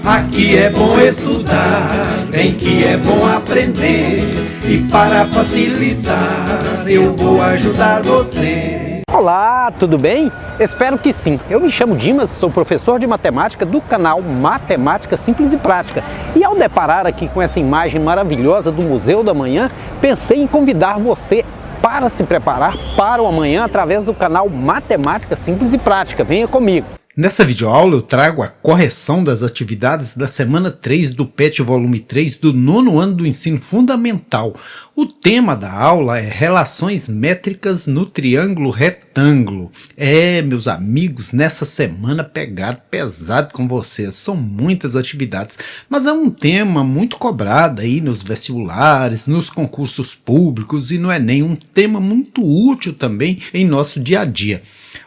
Aqui é bom estudar, bem que é bom aprender. E para facilitar, eu vou ajudar você. Olá, tudo bem? Espero que sim. Eu me chamo Dimas, sou professor de matemática do canal Matemática Simples e Prática. E ao deparar aqui com essa imagem maravilhosa do Museu da Manhã, pensei em convidar você para se preparar para o amanhã através do canal Matemática Simples e Prática. Venha comigo! Nessa videoaula eu trago a correção das atividades da semana 3 do PET volume 3 do 9º ano do ensino fundamental. O tema da aula é relações métricas no triângulo retângulo. Meus amigos, nessa semana pegaram pesado com vocês, são muitas atividades, mas é um tema muito cobrado aí nos vestibulares, nos concursos públicos e no Enem, um tema muito útil também em nosso dia a dia.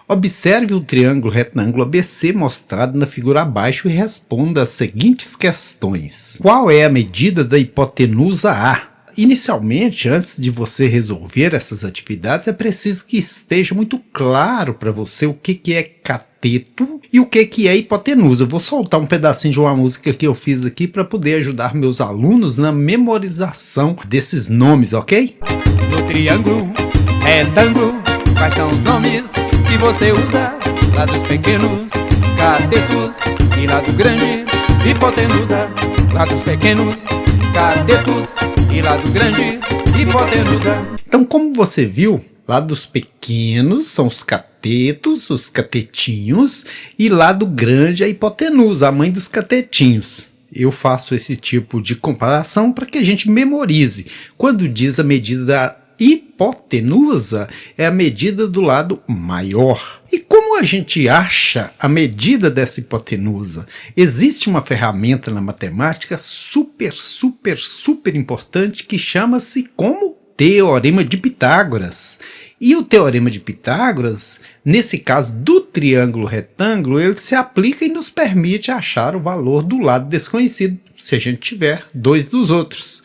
Observe o triângulo retângulo ABC mostrado na figura abaixo e responda as seguintes questões. Qual é a medida da hipotenusa A? Inicialmente, antes de você resolver essas atividades, é preciso que esteja muito claro para você o que é cateto e o que é hipotenusa. Eu vou soltar um pedacinho de uma música que eu fiz aqui para poder ajudar meus alunos na memorização desses nomes, ok? No triângulo retângulo, quais são os nomes que você usa? Lados pequenos, catetos e lado grande, hipotenusa. Lados pequenos, catetos e lado grande, hipotenusa. Então, como você viu, lados pequenos são os catetos, os catetinhos, e lado grande a hipotenusa, a mãe dos catetinhos. Eu faço esse tipo de comparação para que a gente memorize. Quando diz a medida da hipotenusa, é a medida do lado maior. E como a gente acha a medida dessa hipotenusa? Existe uma ferramenta na matemática super importante que chama-se como Teorema de Pitágoras. E o Teorema de Pitágoras, nesse caso do triângulo retângulo, ele se aplica e nos permite achar o valor do lado desconhecido, se a gente tiver dois dos outros.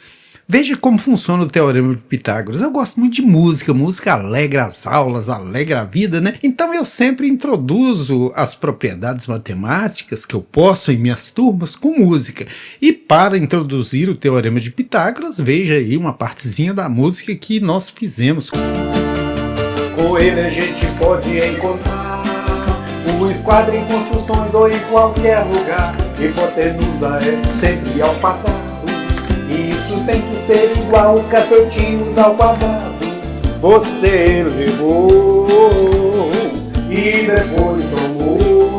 Veja como funciona o Teorema de Pitágoras. Eu gosto muito de música, música alegra as aulas, alegra a vida, né? Então eu sempre introduzo as propriedades matemáticas que eu posso em minhas turmas com música. E para introduzir o Teorema de Pitágoras, veja aí uma partezinha da música que nós fizemos. Com ele a gente pode encontrar o esquadro em construções ou em qualquer lugar. Hipotenusa é sempre ao quadrado. Isso tem que ser igual os cacetinhos ao quadrado. Você levou e depois somou.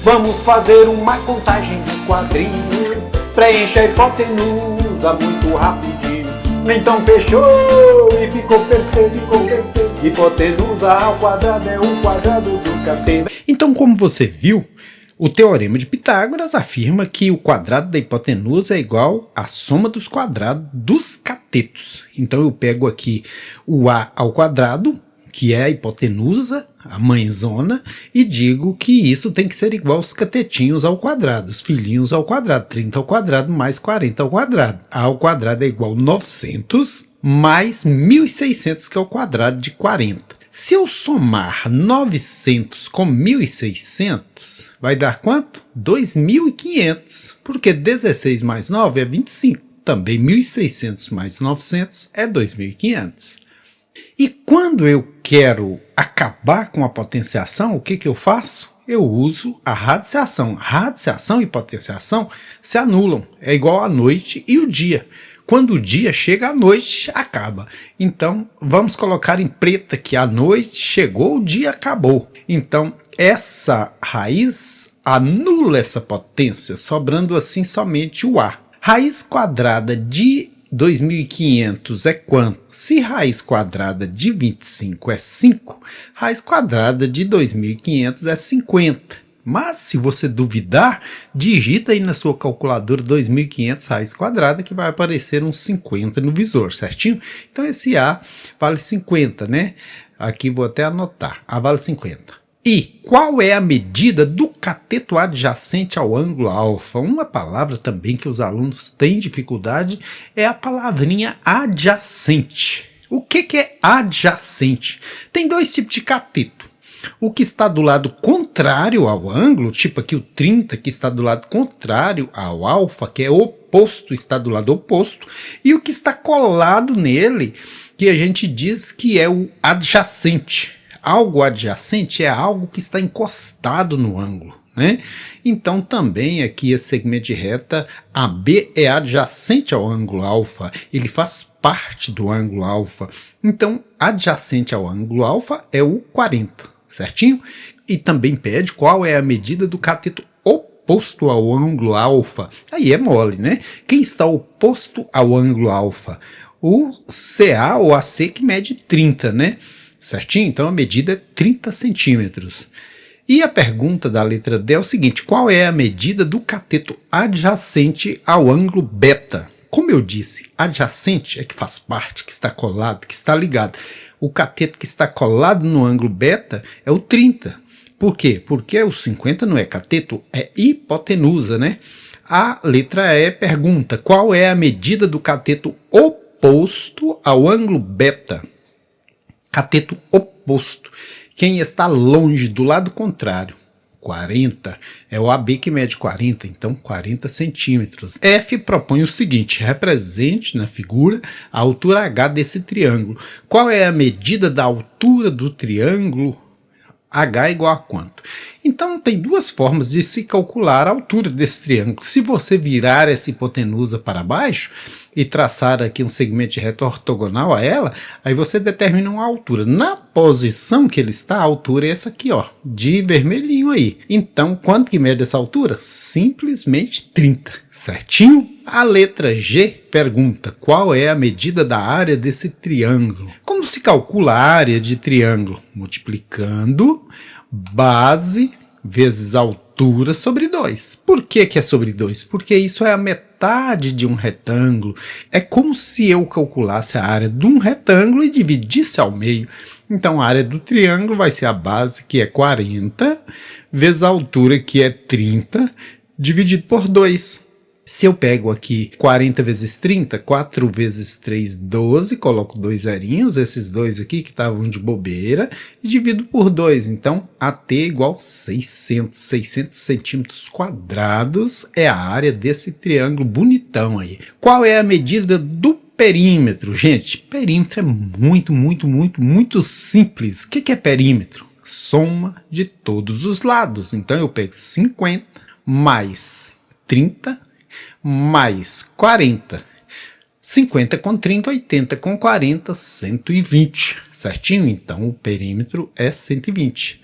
Vamos fazer uma contagem dos quadrinhos. Preencha a hipotenusa muito rapidinho. Então fechou e ficou perfeito, Hipotenusa ao quadrado é o quadrado dos catetos. Então, como você viu, o Teorema de Pitágoras afirma que o quadrado da hipotenusa é igual à soma dos quadrados dos catetos. Então eu pego aqui o A ao quadrado, que é a hipotenusa, a mãezona, e digo que isso tem que ser igual aos catetinhos ao quadrado, os filhinhos ao quadrado, 30 ao quadrado mais 40 ao quadrado. A ao quadrado é igual a 900 mais 1.600, que é o quadrado de 40. Se eu somar 900 com 1.600, vai dar quanto? 2.500, porque 16 mais 9 é 25. Também 1.600 mais 900 é 2.500. E quando eu quero acabar com a potenciação, o que eu faço? Eu uso a radiciação. Radiciação e potenciação se anulam. É igual a noite e o dia. Quando o dia chega, a noite acaba. Então, vamos colocar em preta que a noite chegou, o dia acabou. Então, essa raiz anula essa potência, sobrando assim somente o A. Raiz quadrada de 2.500 é quanto? Se raiz quadrada de 25 é 5, raiz quadrada de 2.500 é 50. Mas, se você duvidar, digita aí na sua calculadora 2.500 raiz quadrada, que vai aparecer uns 50 no visor, certinho? Então, esse A vale 50, né? Aqui vou até anotar. A vale 50. E qual é a medida do cateto adjacente ao ângulo alfa? Uma palavra também que os alunos têm dificuldade é a palavrinha adjacente. O que é adjacente? Tem dois tipos de cateto. O que está do lado contrário ao ângulo, tipo aqui o 30, que está do lado contrário ao alfa, que é oposto, está do lado oposto, e o que está colado nele, que a gente diz que é o adjacente. Algo adjacente é algo que está encostado no ângulo, né? Então também aqui esse segmento de reta AB é adjacente ao ângulo alfa, ele faz parte do ângulo alfa. Então adjacente ao ângulo alfa é o 40, certinho? E também pede qual é a medida do cateto oposto ao ângulo alfa. Aí é mole, né? Quem está oposto ao ângulo alfa? O CA ou AC, que mede 30, né? Certinho? Então a medida é 30 centímetros. E a pergunta da letra D é o seguinte: qual é a medida do cateto adjacente ao ângulo beta? Como eu disse, adjacente é que faz parte, que está colado, que está ligado. O cateto que está colado no ângulo beta é o 30. Por quê? Porque o 50 não é cateto, é hipotenusa, né? A letra E pergunta: qual é a medida do cateto oposto ao ângulo beta? Cateto oposto. Quem está longe, do lado contrário, 40, é o AB que mede 40, então 40 centímetros. F propõe o seguinte: represente na figura a altura H desse triângulo. Qual é a medida da altura do triângulo? H igual a quanto? Então tem duas formas de se calcular a altura desse triângulo. Se você virar essa hipotenusa para baixo e traçar aqui um segmento de reta ortogonal a ela, aí você determina uma altura. Na posição que ele está, a altura é essa aqui, ó, de vermelhinho aí. Então, quanto que mede essa altura? Simplesmente 30, certinho? A letra G pergunta: qual é a medida da área desse triângulo? Como se calcula a área de triângulo? Multiplicando base vezes altura sobre 2. Por que que é sobre 2? Porque isso é a metade de um retângulo. É como se eu calculasse a área de um retângulo e dividisse ao meio. Então a área do triângulo vai ser a base, que é 40, vezes a altura, que é 30, dividido por 2. Se eu pego aqui 40 vezes 30, 4 vezes 3, 12, coloco 2 zerinhos, esses dois aqui que estavam de bobeira, e divido por 2. Então, AT igual 600 centímetros quadrados é a área desse triângulo bonitão aí. Qual é a medida do perímetro? Gente, perímetro é muito simples. O que é perímetro? Soma de todos os lados. Então, eu pego 50 mais 30 mais 40. 50 com 30, 80 com 40, 120, certinho? Então o perímetro é 120.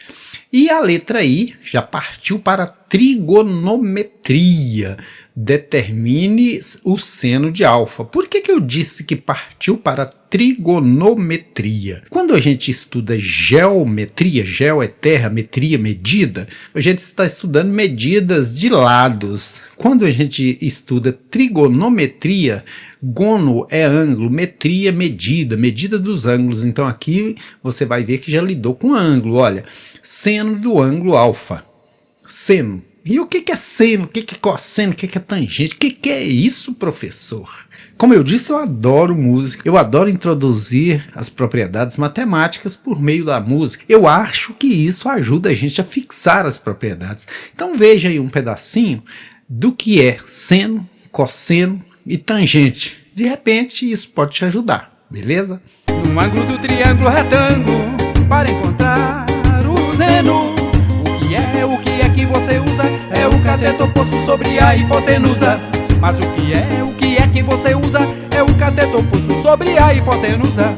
E a letra I já partiu para trigonometria. Determine o seno de alfa. Por que que eu disse que partiu para trigonometria? Quando a gente estuda geometria, geo é terra, metria, medida, a gente está estudando medidas de lados. Quando a gente estuda trigonometria, gono é ângulo, metria, medida, medida dos ângulos. Então aqui você vai ver que já lidou com ângulo. Olha, seno do ângulo alfa. Seno. E o que é seno? O que é cosseno? O que é tangente? O que é isso, professor? Como eu disse, eu adoro música. Eu adoro introduzir as propriedades matemáticas por meio da música. Eu acho que isso ajuda a gente a fixar as propriedades. Então veja aí um pedacinho do que é seno, cosseno e tangente. De repente isso pode te ajudar, beleza? No ângulo do triângulo retângulo, para encontrar o seno, o que é que você usa? É o cateto oposto sobre a hipotenusa. Mas o que é que você usa? É o cateto oposto sobre a hipotenusa.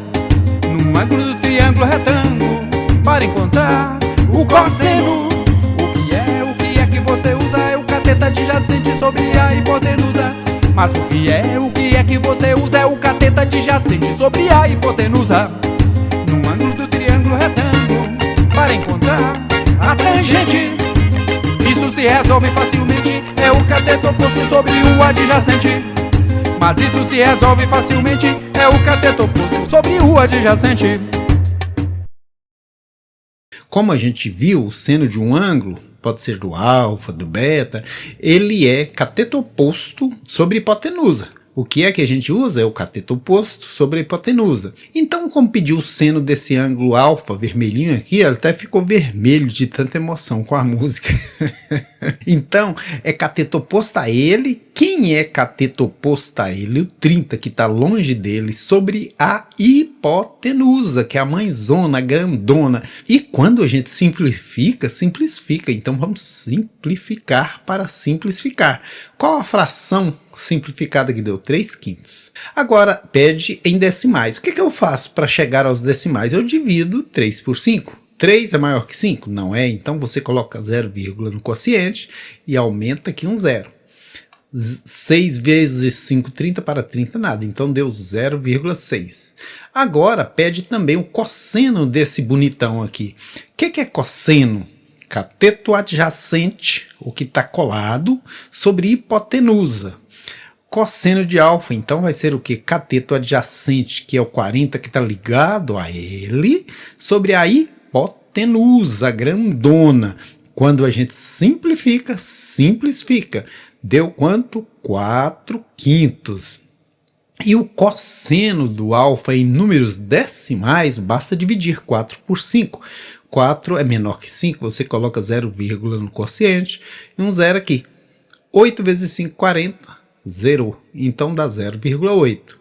No ângulo do triângulo retângulo, para encontrar o cosseno, o que é que você usa? É o cateto adjacente sobre a hipotenusa. Mas o que é que você usa? É o cateto adjacente sobre a hipotenusa. No ângulo do triângulo retângulo, para encontrar a tangente, isso se resolve facilmente. É o cateto oposto sobre o adjacente. Mas isso se resolve facilmente. É o cateto oposto sobre o adjacente. Como a gente viu, o seno de um ângulo, pode ser do alfa, do beta, ele é cateto oposto sobre hipotenusa. O que é que a gente usa? É o cateto oposto sobre a hipotenusa. Então, como pediu o seno desse ângulo alfa, vermelhinho aqui, ele até ficou vermelho de tanta emoção com a música. Então, é cateto oposto a ele. Quem é cateto oposto a ele? O 30, que está longe dele, sobre a hipotenusa, que é a mãezona, a grandona. E quando a gente simplifica, simplifica. Então, vamos simplificar para simplificar. Qual a fração simplificada que deu? 3/5. Agora, pede em decimais. O que eu faço para chegar aos decimais? Eu divido 3 por 5. 3 é maior que 5? Não é? Então você coloca 0, no quociente e aumenta aqui um 0. 6 vezes 5, 30 para 30, nada. Então deu 0,6. Agora pede também o cosseno desse bonitão aqui. O que é cosseno? Cateto adjacente, o que está colado, sobre hipotenusa. Cosseno de alfa, então vai ser o que? Cateto adjacente, que é o 40 que está ligado a ele, sobre a hipotenusa, grandona. Quando a gente simplifica, deu quanto? 4/5. E o cosseno do alfa em números decimais, basta dividir 4 por 5. 4 é menor que 5, você coloca 0, no quociente e um 0 aqui. 8 vezes 5, 40, 0. Então dá 0,8.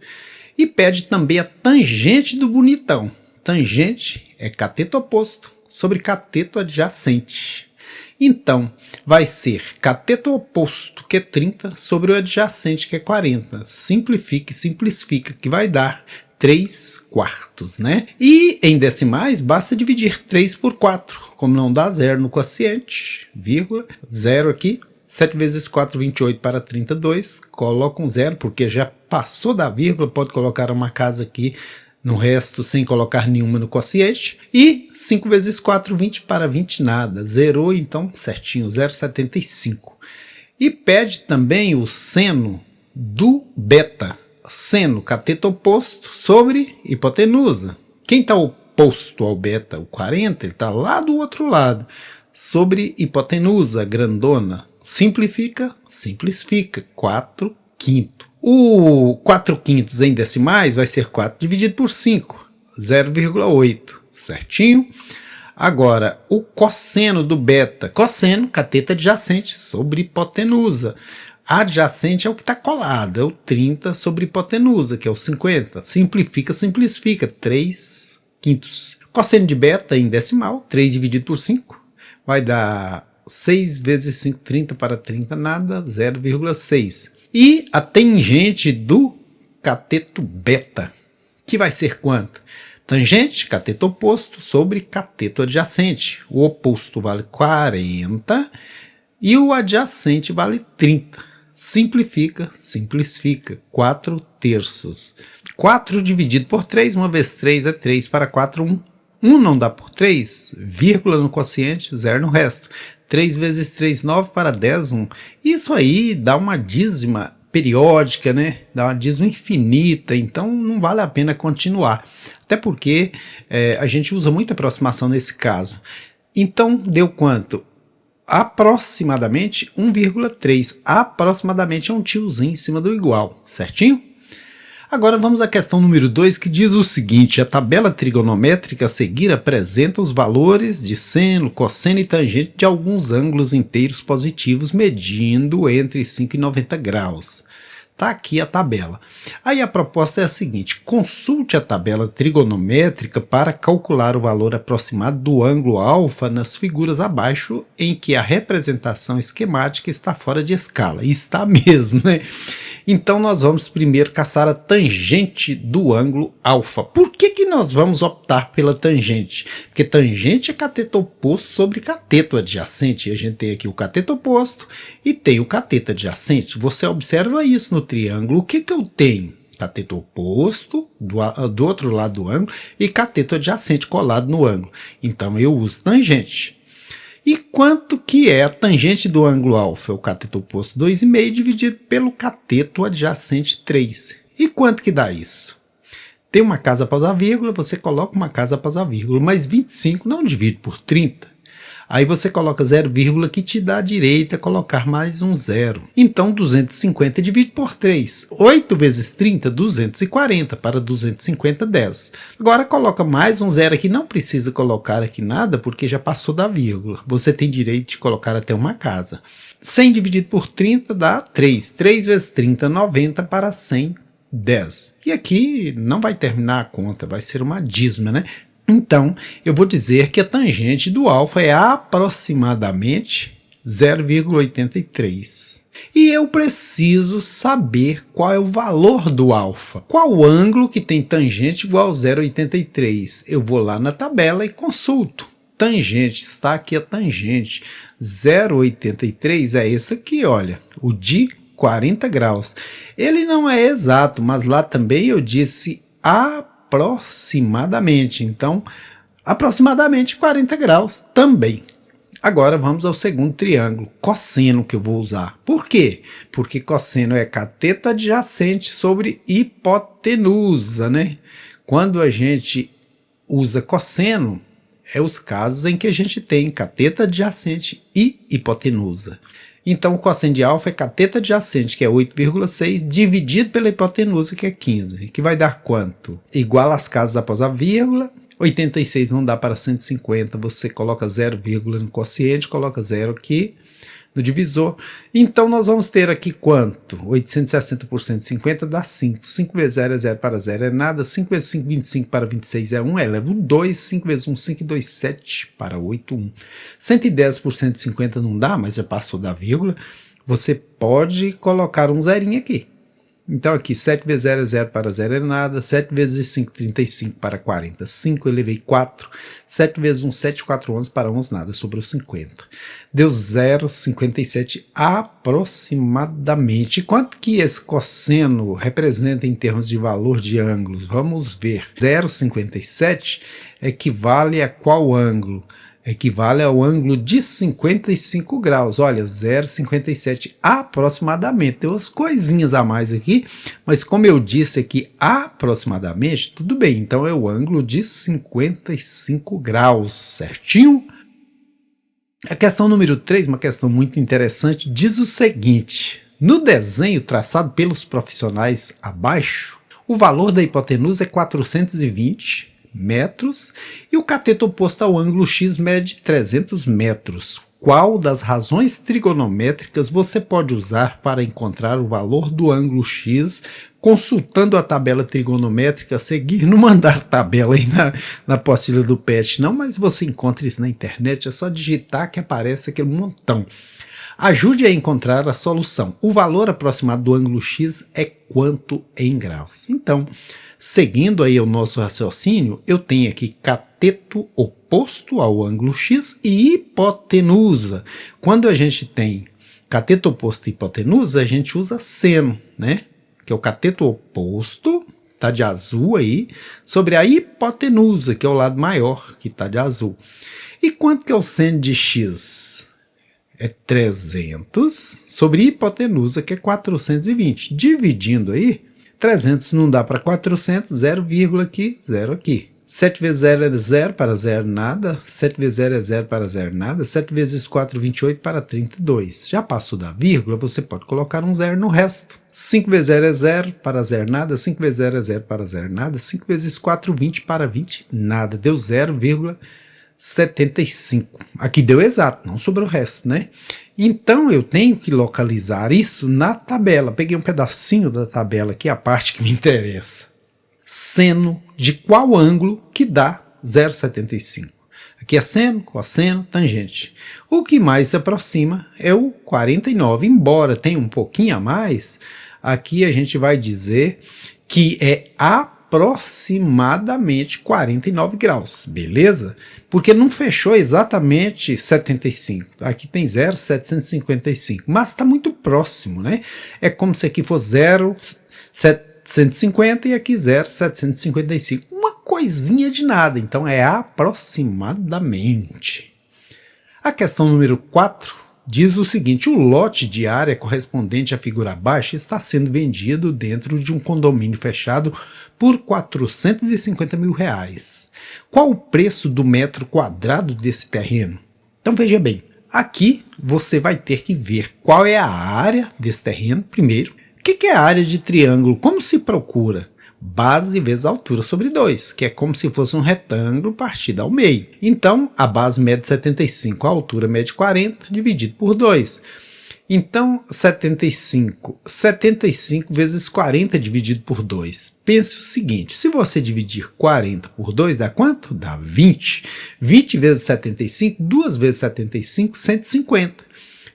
E pede também a tangente do bonitão. Tangente é cateto oposto sobre cateto adjacente. Então, vai ser cateto oposto, que é 30, sobre o adjacente, que é 40. Simplifica, que vai dar 3/4, né? E em decimais, basta dividir 3 por 4. Como não dá 0 no quociente, vírgula, 0 aqui. 7 vezes 4, 28 para 32. Coloca um 0, porque já passou da vírgula, pode colocar uma casa aqui no resto sem colocar nenhuma no quociente. E 5 vezes 4, 20 para 20, nada. Zerou, então, certinho, 0,75. E pede também o seno do beta. Seno, cateto oposto sobre hipotenusa. Quem está oposto ao beta? O 40, ele está lá do outro lado. Sobre hipotenusa, grandona. Simplifica, 4/5. O 4/5 em decimais vai ser 4 dividido por 5, 0,8, certinho? Agora, o cosseno do beta, cosseno, cateto adjacente sobre hipotenusa. Adjacente é o que está colado, é o 30 sobre hipotenusa, que é o 50. Simplifica, 3/5. Cosseno de beta em decimal, 3 dividido por 5, vai dar 6 vezes 5, 30 para 30, nada, 0,6. E a tangente do cateto beta, que vai ser quanto? Tangente, cateto oposto, sobre cateto adjacente. O oposto vale 40 e o adjacente vale 30. Simplifica, 4/3. 4 dividido por 3, 1 vezes 3 é 3 para 4, 1. 1 não dá por 3, vírgula no quociente, 0 no resto. 3 vezes 3, 9 para 10, 1. Isso aí dá uma dízima periódica, né? Dá uma dízima infinita, então não vale a pena continuar. Até porque a gente usa muita aproximação nesse caso. Então deu quanto? Aproximadamente 1,3. Aproximadamente é um tiozinho em cima do igual, certinho? Agora vamos à questão número 2, que diz o seguinte: a tabela trigonométrica a seguir apresenta os valores de seno, cosseno e tangente de alguns ângulos inteiros positivos medindo entre 5 e 90 graus. Está aqui a tabela. Aí a proposta é a seguinte: consulte a tabela trigonométrica para calcular o valor aproximado do ângulo alfa nas figuras abaixo em que a representação esquemática está fora de escala. E está mesmo, né? Então nós vamos primeiro caçar a tangente do ângulo alfa. Por que nós vamos optar pela tangente? Porque tangente é cateto oposto sobre cateto adjacente. E a gente tem aqui o cateto oposto e tem o cateto adjacente. Você observa isso no triângulo. O que eu tenho? Cateto oposto do outro lado do ângulo e cateto adjacente colado no ângulo. Então eu uso tangente. E quanto que é a tangente do ângulo alfa? É o cateto oposto 2,5 dividido pelo cateto adjacente 3. E quanto que dá isso? Tem uma casa após a vírgula, você coloca uma casa após a vírgula, mas 25 não divide por 30. Aí você coloca 0, que te dá direito a colocar mais um zero. Então 250 divide por 3. 8 vezes 30, 240. Para 250, 10. Agora coloca mais um zero aqui. Não precisa colocar aqui nada porque já passou da vírgula. Você tem direito de colocar até uma casa. 100 dividido por 30 dá 3. 3 vezes 30, 90. Para 100, 10. E aqui não vai terminar a conta, vai ser uma dízima, né? Então, eu vou dizer que a tangente do alfa é aproximadamente 0,83. E eu preciso saber qual é o valor do alfa. Qual ângulo que tem tangente igual a 0,83? Eu vou lá na tabela e consulto. Tangente, está aqui a tangente. 0,83 é esse aqui, olha, o de 40 graus. Ele não é exato, mas lá também eu disse aproximadamente, então aproximadamente 40 graus também. Agora vamos ao segundo triângulo, cosseno, que eu vou usar. Por quê? Porque cosseno é cateto adjacente sobre hipotenusa, né? Quando a gente usa cosseno, é os casos em que a gente tem cateto adjacente e hipotenusa. Então, o cosseno de alfa é cateto adjacente, que é 8,6, dividido pela hipotenusa, que é 15, que vai dar quanto? Igual às casas após a vírgula, 86 não dá para 150, você coloca 0, no quociente, coloca 0 aqui no divisor. Então, nós vamos ter aqui quanto? 860 por 150 dá 5. 5 vezes 0 é 0 para 0 é nada. 5 vezes 5, 25 para 26 é 1. Eleva 2. 5 vezes 1, 5 e 2, 7 para 8, 1. 110 por 150 não dá, mas já passou da vírgula. Você pode colocar um zerinho aqui. Então aqui 7 vezes 0 é 0 para 0 é nada, 7 vezes 5, 35 para 40, 5 elevei 4, 7 vezes 1, 7, 4, 11 para 11 nada, sobrou 50. Deu 0,57 aproximadamente. Quanto que esse cosseno representa em termos de valor de ângulos? Vamos ver. 0,57 equivale a qual ângulo? Equivale ao ângulo de 55 graus. Olha, 0,57 aproximadamente. Tem umas coisinhas a mais aqui, mas como eu disse aqui aproximadamente, tudo bem. Então é o ângulo de 55 graus, certinho? A questão número 3, uma questão muito interessante, diz o seguinte: no desenho traçado pelos profissionais abaixo, o valor da hipotenusa é 420 metros e o cateto oposto ao ângulo X mede 300 metros. Qual das razões trigonométricas você pode usar para encontrar o valor do ângulo X consultando a tabela trigonométrica a seguir? Não mandar tabela aí na apostila do PET não, mas você encontra isso na internet, é só digitar que aparece aquele montão. Ajude a encontrar a solução. O valor aproximado do ângulo X é quanto em graus? Então, seguindo aí o nosso raciocínio, eu tenho aqui cateto oposto ao ângulo X e hipotenusa. Quando a gente tem cateto oposto e hipotenusa, a gente usa seno, né? Que é o cateto oposto, tá de azul aí, sobre a hipotenusa, que é o lado maior, que tá de azul. E quanto que é o seno de X? É 300 sobre hipotenusa, que é 420. Dividindo aí, 300 não dá para 400, 0, aqui, 0 aqui. 7 vezes 0 é 0 para 0, nada. 7 vezes 0 é 0 para 0, nada. 7 vezes 4, 28 para 32. Já passou da vírgula, você pode colocar um 0 no resto. 5 vezes 0 é 0 para 0, nada. 5 vezes 0 é 0 para 0, nada. 5 vezes 4, 20 para 20, nada. Deu 0,75. Aqui deu exato, não sobrou o resto, né? Então eu tenho que localizar isso na tabela. Peguei um pedacinho da tabela aqui, a parte que me interessa. Seno de qual ângulo que dá 0,75? Aqui é seno, cosseno, tangente. O que mais se aproxima é o 49. Embora tenha um pouquinho a mais, aqui a gente vai dizer que é aproximadamente 49 graus, beleza? Porque não fechou exatamente 75, aqui tem 0,755, mas está muito próximo, né? É como se aqui fosse 0,750 e aqui 0,755, uma coisinha de nada, então é aproximadamente. A questão número 4 diz o seguinte: o lote de área correspondente à figura abaixo está sendo vendido dentro de um condomínio fechado por R$450 mil. Qual o preço do metro quadrado desse terreno? Então veja bem, aqui você vai ter que ver qual é a área desse terreno primeiro. O que é a área de triângulo? Como se procura? Base vezes altura sobre 2, que é como se fosse um retângulo partido ao meio. Então, a base mede 75, a altura mede 40, dividido por 2. Então, 75 vezes 40 dividido por 2. Pense o seguinte, se você dividir 40 por 2, dá quanto? Dá 20. 20 vezes 75, 2 vezes 75, 150.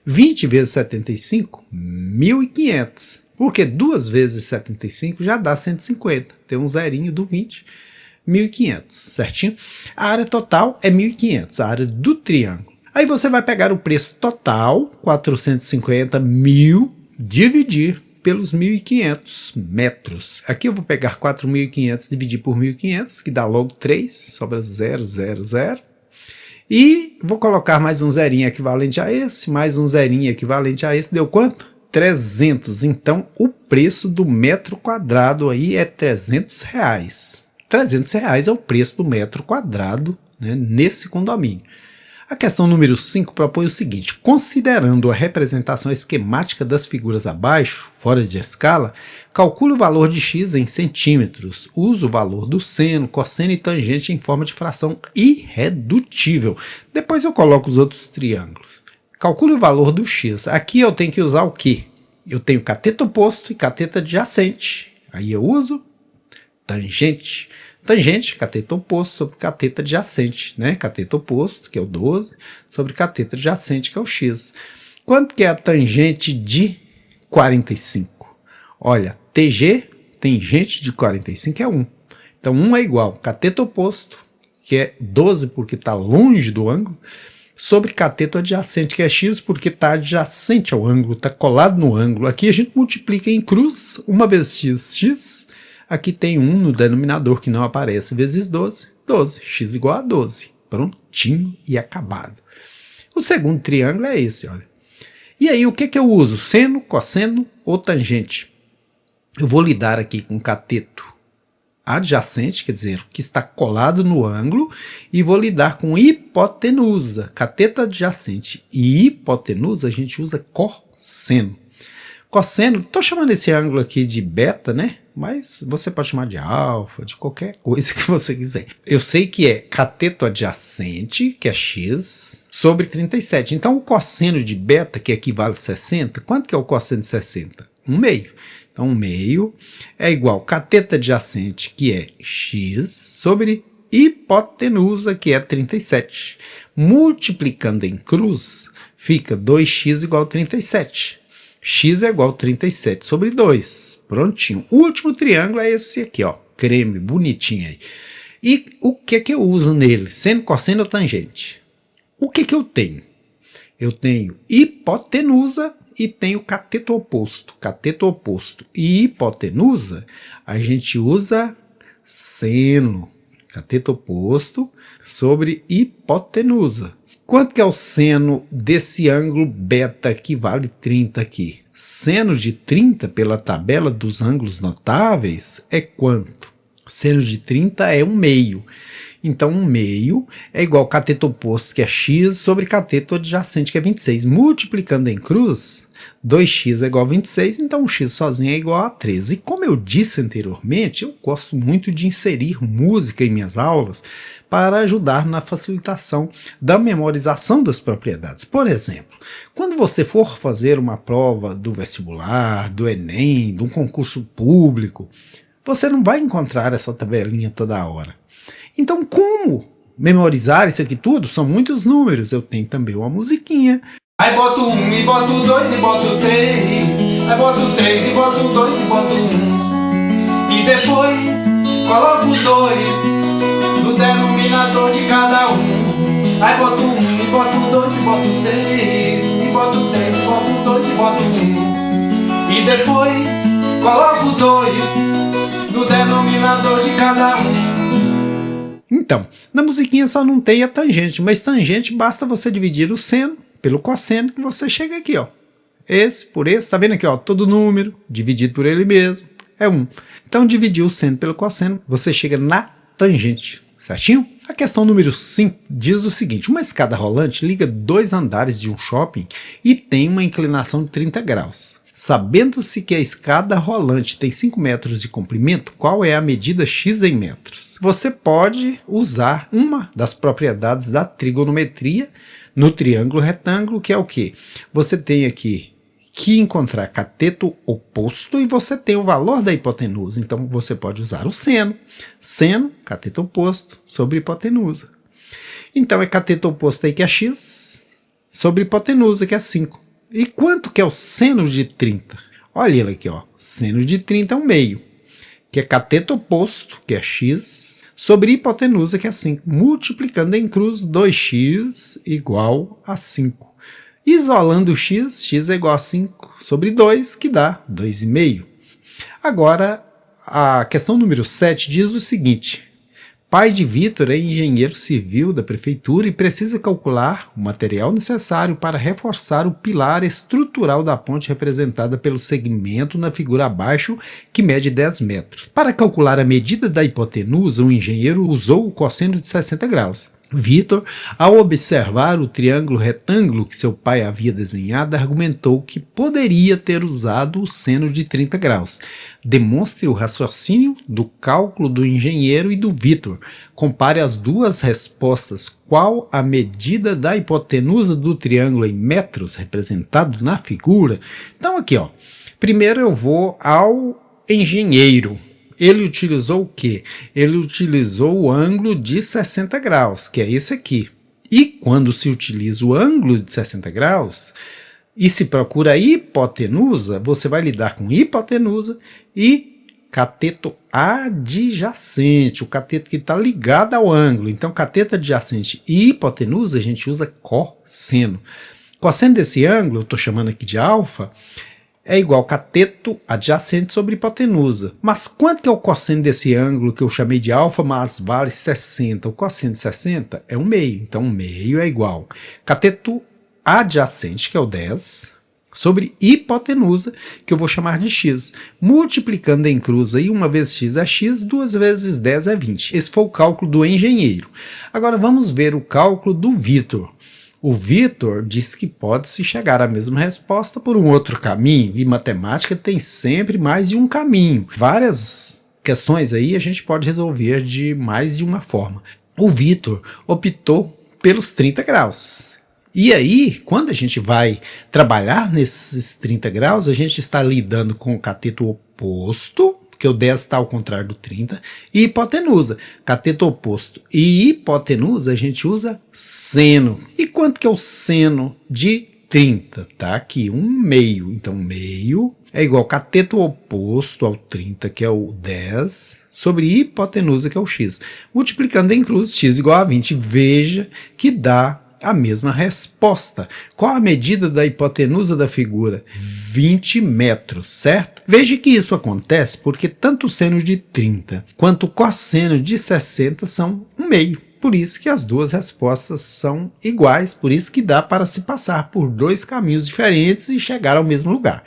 20 vezes 75, 1.500. Porque 2 vezes 75 já dá 150. Tem um zerinho do 20, 1.500, certinho? A área total é 1.500, a área do triângulo. Aí você vai pegar o preço total, 450 mil, dividir pelos 1.500 metros. Aqui eu vou pegar 4.500 dividir por 1.500, que dá logo 3, sobra 0, 0, 0. E vou colocar mais um zerinho equivalente a esse, mais um zerinho equivalente a esse, deu quanto? 300. Então o preço do metro quadrado aí é R$300. R$300 é o preço do metro quadrado, né, nesse condomínio. A questão número 5 propõe o seguinte: considerando a representação esquemática das figuras abaixo, fora de escala, calcule o valor de x em centímetros. Use o valor do seno, cosseno e tangente em forma de fração irredutível. Depois eu coloco os outros triângulos. Calcule o valor do x. Aqui eu tenho que usar o quê? Eu tenho cateto oposto e cateto adjacente. Aí eu uso tangente. Tangente, cateto oposto sobre cateto adjacente, né? Cateto oposto, que é o 12, sobre cateto adjacente, que é o x. Quanto que é a tangente de 45? Olha, TG, tangente de 45 é 1. Então 1 é igual cateto oposto, que é 12 porque está longe do ângulo, sobre cateto adjacente, que é x, porque está adjacente ao ângulo, está colado no ângulo. Aqui a gente multiplica em cruz, 1 vezes x, x. Aqui tem 1 no denominador que não aparece, vezes 12, 12. X igual a 12. Prontinho e acabado. O segundo triângulo é esse, olha. E aí, o que eu uso? Seno, cosseno ou tangente? Eu vou lidar aqui com cateto adjacente, quer dizer, que está colado no ângulo, e vou lidar com hipotenusa. Cateto adjacente e hipotenusa a gente usa cosseno. Cosseno, estou chamando esse ângulo aqui de beta, né? Mas você pode chamar de alfa, de qualquer coisa que você quiser. Eu sei que é cateto adjacente, que é x, sobre 37. Então o cosseno de beta, que equivale a 60, quanto que é o cosseno de 60? 1/2. Então 1/2 é igual cateto adjacente, que é x, sobre hipotenusa, que é 37. Multiplicando em cruz, fica 2x igual a 37. X é igual a 37 sobre 2. Prontinho. O último triângulo é esse aqui, ó. Creme, bonitinho aí. E o que eu uso nele? Seno, cosseno ou tangente? O que eu tenho? Eu tenho hipotenusa e tenho cateto oposto. Cateto oposto e hipotenusa, a gente usa seno. Cateto oposto sobre hipotenusa. Quanto que é o seno desse ângulo beta que vale 30 aqui? Seno de 30 pela tabela dos ângulos notáveis é quanto? Seno de 30 é 1/2. Então 1/2 é igual ao cateto oposto, que é x, sobre cateto adjacente, que é 26. Multiplicando em cruz, 2x é igual a 26, então o x sozinho é igual a 13. E como eu disse anteriormente, eu gosto muito de inserir música em minhas aulas para ajudar na facilitação da memorização das propriedades. Por exemplo, quando você for fazer uma prova do vestibular, do Enem, de um concurso público, você não vai encontrar essa tabelinha toda hora. Então, como memorizar isso aqui tudo? São muitos números. Eu tenho também uma musiquinha. Aí boto 1 e boto 2 e boto 3. Aí boto 3 e boto 2 e boto 1. E depois coloco 2 no denominador de cada um. Aí boto 1 e boto 2 e boto 3. E boto 3 e boto 2 e boto 1. E depois coloco 2 no denominador de cada um. Então, na musiquinha só não tem a tangente, mas tangente basta você dividir o seno pelo cosseno que você chega aqui, ó. Esse por esse, tá vendo aqui, ó, todo número dividido por ele mesmo é 1. Então, dividir o seno pelo cosseno, você chega na tangente, certinho? A questão número 5 diz o seguinte: uma escada rolante liga 2 andares de um shopping e tem uma inclinação de 30 graus. Sabendo-se que a escada rolante tem 5 metros de comprimento, qual é a medida x em metros? Você pode usar uma das propriedades da trigonometria no triângulo retângulo, que é o quê? Você tem aqui que encontrar cateto oposto e você tem o valor da hipotenusa. Então você pode usar o seno. Seno, cateto oposto, sobre hipotenusa. Então é cateto oposto aí que é x, sobre hipotenusa que é 5. E quanto que é o seno de 30? Olha ele aqui, ó. Seno de 30 é 1 meio, que é cateto oposto, que é x, sobre hipotenusa, que é 5. Multiplicando em cruz, 2x igual a 5. Isolando o x, x é igual a 5 sobre 2, que dá 2,5. Agora, a questão número 7 diz o seguinte: pai de Vitor é engenheiro civil da prefeitura e precisa calcular o material necessário para reforçar o pilar estrutural da ponte representada pelo segmento na figura abaixo, que mede 10 metros. Para calcular a medida da hipotenusa, o engenheiro usou o cosseno de 60 graus. Vitor, ao observar o triângulo retângulo que seu pai havia desenhado, argumentou que poderia ter usado o seno de 30 graus. Demonstre o raciocínio do cálculo do engenheiro e do Vitor. Compare as duas respostas. Qual a medida da hipotenusa do triângulo em metros representado na figura? Então aqui, ó. Primeiro eu vou ao engenheiro. Ele utilizou o quê? Ele utilizou o ângulo de 60 graus, que é esse aqui. E quando se utiliza o ângulo de 60 graus e se procura a hipotenusa, você vai lidar com hipotenusa e cateto adjacente, o cateto que está ligado ao ângulo. Então, cateto adjacente e hipotenusa, a gente usa cosseno. Cosseno desse ângulo, eu estou chamando aqui de alfa, é igual cateto adjacente sobre hipotenusa. Mas quanto que é o cosseno desse ângulo que eu chamei de alfa, mas vale 60? O cosseno de 60 é 1 meio. Então 1 meio é igual cateto adjacente, que é o 10, sobre hipotenusa, que eu vou chamar de x. Multiplicando em cruz aí, 1 vezes x é x, 2 vezes 10 é 20. Esse foi o cálculo do engenheiro. Agora vamos ver o cálculo do Vitor. O Vitor disse que pode-se chegar à mesma resposta por um outro caminho, e matemática tem sempre mais de um caminho. Várias questões aí a gente pode resolver de mais de uma forma. O Vitor optou pelos 30 graus. E aí, quando a gente vai trabalhar nesses 30 graus, a gente está lidando com o cateto oposto, que o 10 está ao contrário do 30, e hipotenusa. Cateto oposto e hipotenusa a gente usa seno. E quanto que é o seno de 30? Tá aqui, 1 meio. Então, 1 meio é igual cateto oposto ao 30, que é o 10, sobre hipotenusa, que é o x. Multiplicando em cruz, x igual a 20. Veja que dá a mesma resposta. Qual a medida da hipotenusa da figura? 20 metros, certo? Veja que isso acontece porque tanto o seno de 30 quanto o cosseno de 60 são 1 meio. Por isso que as duas respostas são iguais, por isso que dá para se passar por 2 caminhos diferentes e chegar ao mesmo lugar.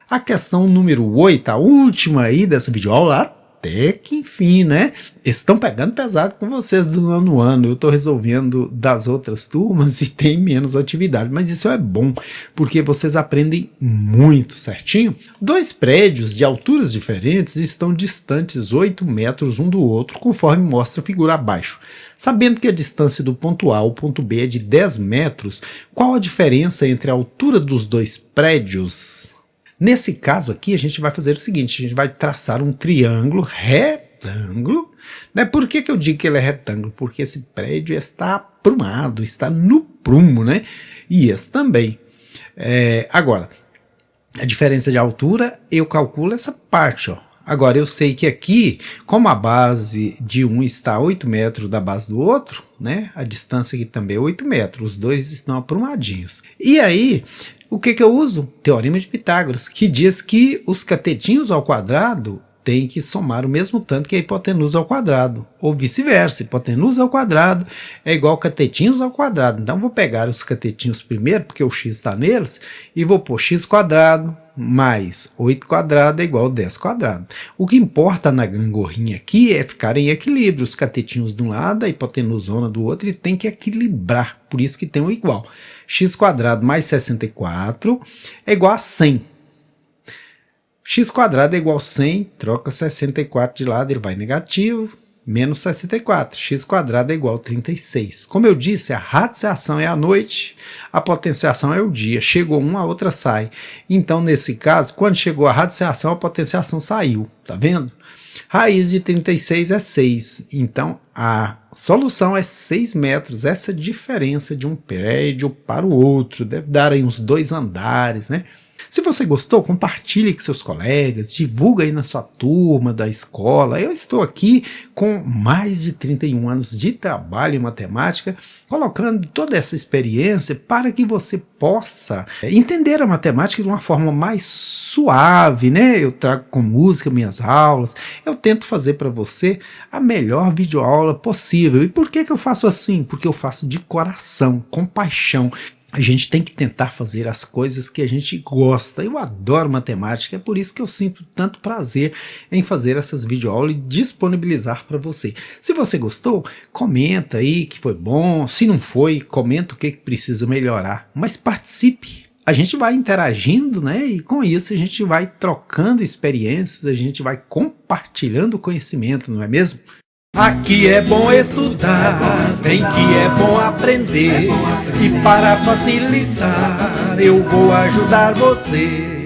A questão número 8, a última aí dessa videoaula, até que enfim, né? Estão pegando pesado com vocês do nono ano. Eu estou resolvendo das outras turmas e tem menos atividade, mas isso é bom, porque vocês aprendem muito, certinho? 2 prédios de alturas diferentes estão distantes 8 metros um do outro, conforme mostra a figura abaixo. Sabendo que a distância do ponto A ao ponto B é de 10 metros, qual a diferença entre a altura dos 2 prédios? Nesse caso aqui, a gente vai fazer o seguinte: a gente vai traçar um triângulo retângulo. Né? Por que eu digo que ele é retângulo? Porque esse prédio está aprumado, está no prumo, né? E esse também. Agora, a diferença de altura, eu calculo essa parte, ó. Agora, eu sei que aqui, como a base de um está a 8 metros da base do outro, né? A distância aqui também é 8 metros, os dois estão aprumadinhos. E aí, o que eu uso? Teorema de Pitágoras, que diz que os catetinhos ao quadrado, tem que somar o mesmo tanto que a hipotenusa ao quadrado, ou vice-versa, hipotenusa ao quadrado é igual catetinhos ao quadrado. Então vou pegar os catetinhos primeiro, porque o x está neles, e vou pôr x quadrado mais 8 quadrado é igual a 10 quadrado. O que importa na gangorrinha aqui é ficar em equilíbrio, os catetinhos de um lado, a hipotenusona do outro, ele tem que equilibrar, por isso que tem o igual. X quadrado mais 64 é igual a 100. X quadrado é igual a 100, troca 64 de lado, ele vai negativo, menos 64. X quadrado é igual a 36. Como eu disse, a radiciação é a noite, a potenciação é o dia. Chegou uma, a outra sai. Então, nesse caso, quando chegou a radiciação, a potenciação saiu. Tá vendo? Raiz de 36 é 6. Então, a solução é 6 metros. Essa diferença de um prédio para o outro. Deve dar aí uns 2 andares, né? Se você gostou, compartilhe com seus colegas, divulga aí na sua turma da escola. Eu estou aqui com mais de 31 anos de trabalho em matemática, colocando toda essa experiência para que você possa entender a matemática de uma forma mais suave, né? Eu trago com música minhas aulas, eu tento fazer para você a melhor videoaula possível. E por que eu faço assim? Porque eu faço de coração, com paixão. A gente tem que tentar fazer as coisas que a gente gosta. Eu adoro matemática, é por isso que eu sinto tanto prazer em fazer essas videoaulas e disponibilizar para você. Se você gostou, comenta aí que foi bom. Se não foi, comenta o que precisa melhorar. Mas participe. A gente vai interagindo, né? E com isso a gente vai trocando experiências, a gente vai compartilhando conhecimento, não é mesmo? Aqui é bom estudar, bem que é bom aprender. E para facilitar, eu vou ajudar você.